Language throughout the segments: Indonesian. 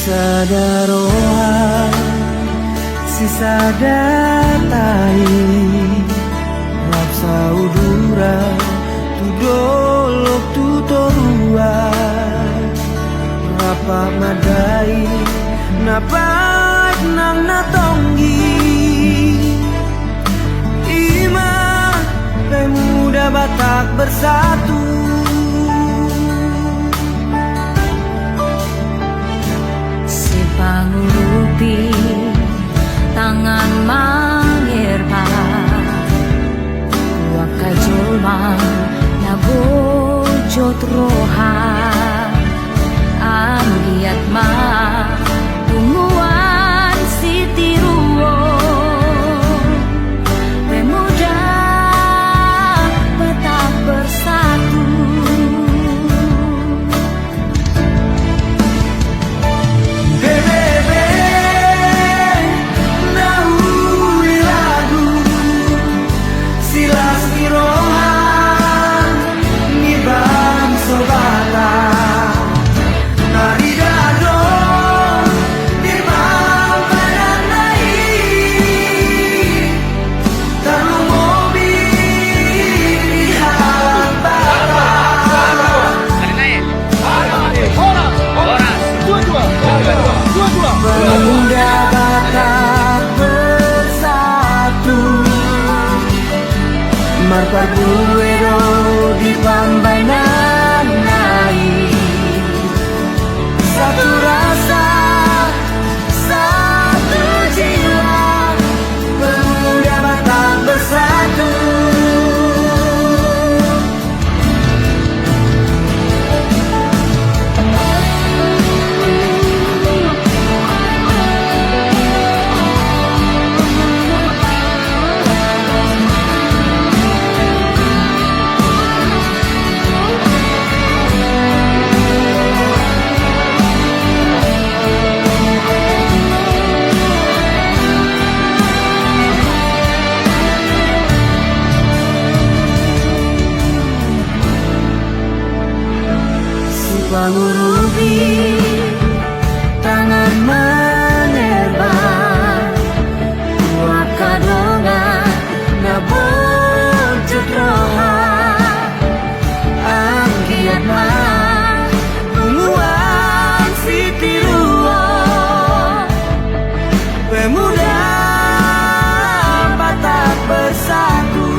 Sadaroa sisa datai Rapsa udura tudolok tutorua Rapa madai napak nang natonggi Ima pemuda Batak bersatu Pangurupi tangan mangirpa Wakai jolmang nabojot roha Anggiat ma tumuan siti ruo Pemuda Batak bersatu Pemuda Batak bersatu Marpar buero di pambanan naik Satu rasa, satu jiwa Pemuda Batak bersatu Pangurupi tangan menerbang Wakadongan nabojot roha Anggiat ma tumuan siti ruo Pemuda Batak bersatu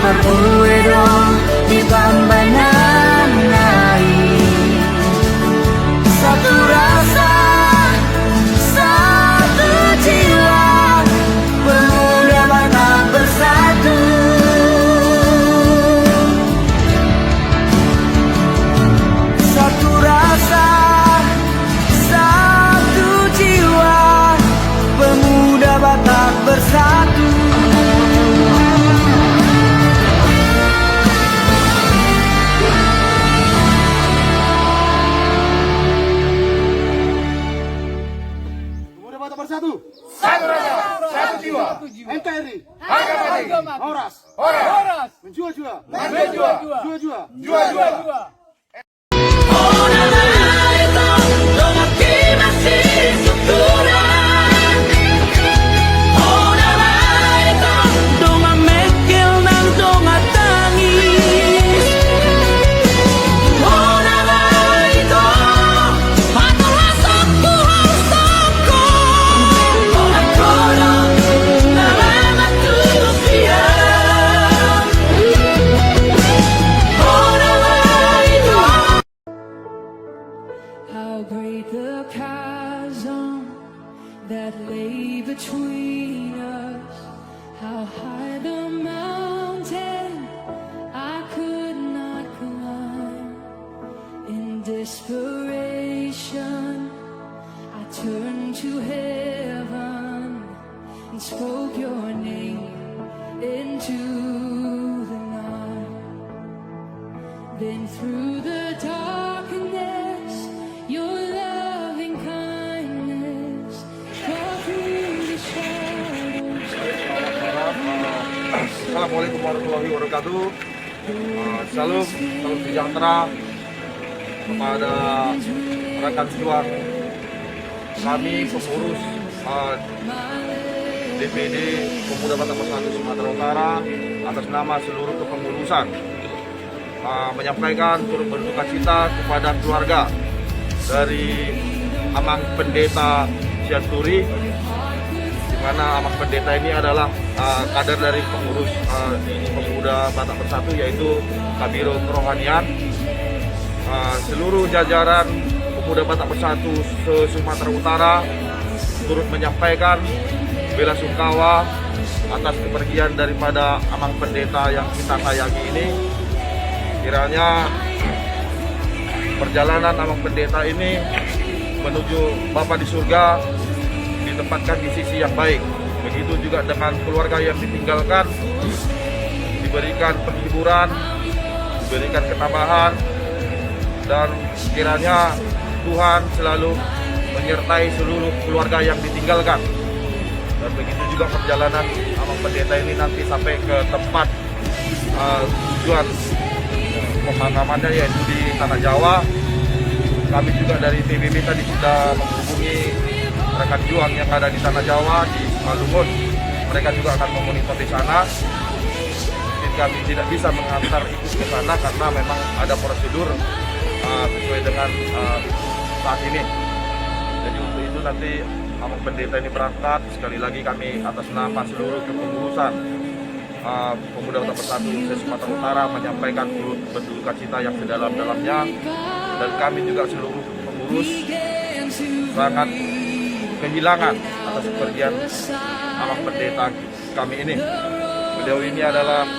Marpuero di pambanan naik Satu rasa, satu jiwa Pemuda Batak bersatu Satu rasa, satu jiwa Pemuda Batak bersatu Bersatu, satu rasa, satu jiwa. NKRI, harga mati. Horas, menjua-jua, jua-jua. How great the chasm that lay between us, how high the mountain I could not climb. In desperation I turned to heaven and spoke your name into the night. Then through the darkness your loving kindness tore through the shadows. Assalamualaikum warahmatullahi wabarakatuh. Salam sejahtera kepada rekan juang kami pengurus DPD Pemuda Batak Bersatu Sumatera Utara atas nama seluruh kepengurusan menyampaikan turut berduka cita kepada keluarga dari Amang Pendeta Sianturi, di mana Amang Pendeta ini adalah kader dari pengurus Pemuda Batak Bersatu, yaitu Kabiro Kerohanian. Seluruh jajaran Pemuda Batak Bersatu se-Sumatera Utara turut menyampaikan bela sungkawa atas kepergian daripada Amang Pendeta yang kita sayangi ini. Kiranya perjalanan Amang Pendeta ini menuju Bapa di surga ditempatkan di sisi yang baik. Begitu juga dengan keluarga yang ditinggalkan, diberikan penghiburan, diberikan ketabahan, dan kiranya Tuhan selalu menyertai seluruh keluarga yang ditinggalkan. Dan begitu juga perjalanan Amang Pendeta ini nanti sampai ke tempat tujuan pemakamannya, yaitu di Tanah Jawa. Kami juga dari PBB tadi sudah menghubungi rekan juang yang ada di Tanah Jawa, di Malungun. Mereka juga akan memonitor di sana. Kami tidak bisa mengantar ikut ke sana karena memang ada prosedur sesuai dengan saat ini. Jadi untuk itu nanti Amang Pendeta ini berangkat. Sekali lagi kami atas nama seluruh kepengurusan Pemuda Batak Bersatu se-Sumatera Utara menyampaikan turut berduka cita yang sedalam-dalamnya, dan kami juga seluruh pengurus sangat kehilangan atas kepergian Amang Pendeta kami ini. Beliau ini adalah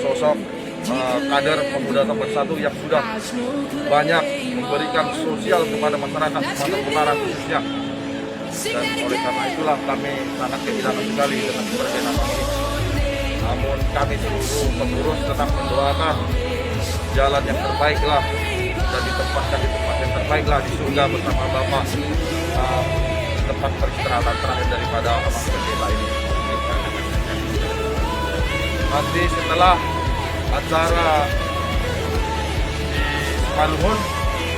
sosok kader Pemuda Batak Bersatu yang sudah banyak memberikan sosial kepada masyarakat Sumatera Utara khususnya, dan oleh karena itulah kami sangat kehilangan sekali dengan kepergian Amang ini. Namun kami seluruh pengurus tetap mendoakan jalan yang terbaiklah dan ditempatkan di tempat yang terbaiklah di surga bersama Bapak, tempat peristirahatan terakhir daripada Amang Pendeta ini. Nanti setelah acara di Malungun,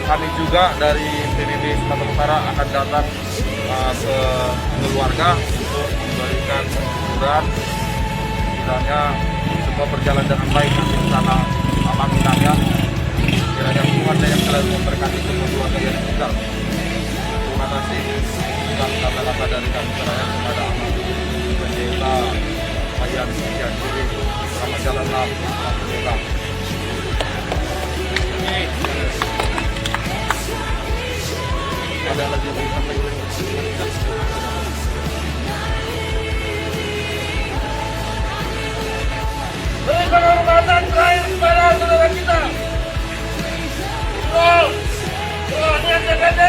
kami juga dari PBB Sumatera Utara akan datang ke keluarga untuk memberikan penghiburan. Kiranya semua berjalan dengan baik nanti di sana Amang ya. Kiranya Tuhan yang selalu memberkati semua keluarga yang tinggal. Terima kasih. Kata-kata dari kami terakhir kepada Amang Pendeta Ayat Sianturi. Selamat jalanlah Amang Pendeta. Ada lagi yang sampai berikan hormatan terakhir kepada saudara kita. Niat DPD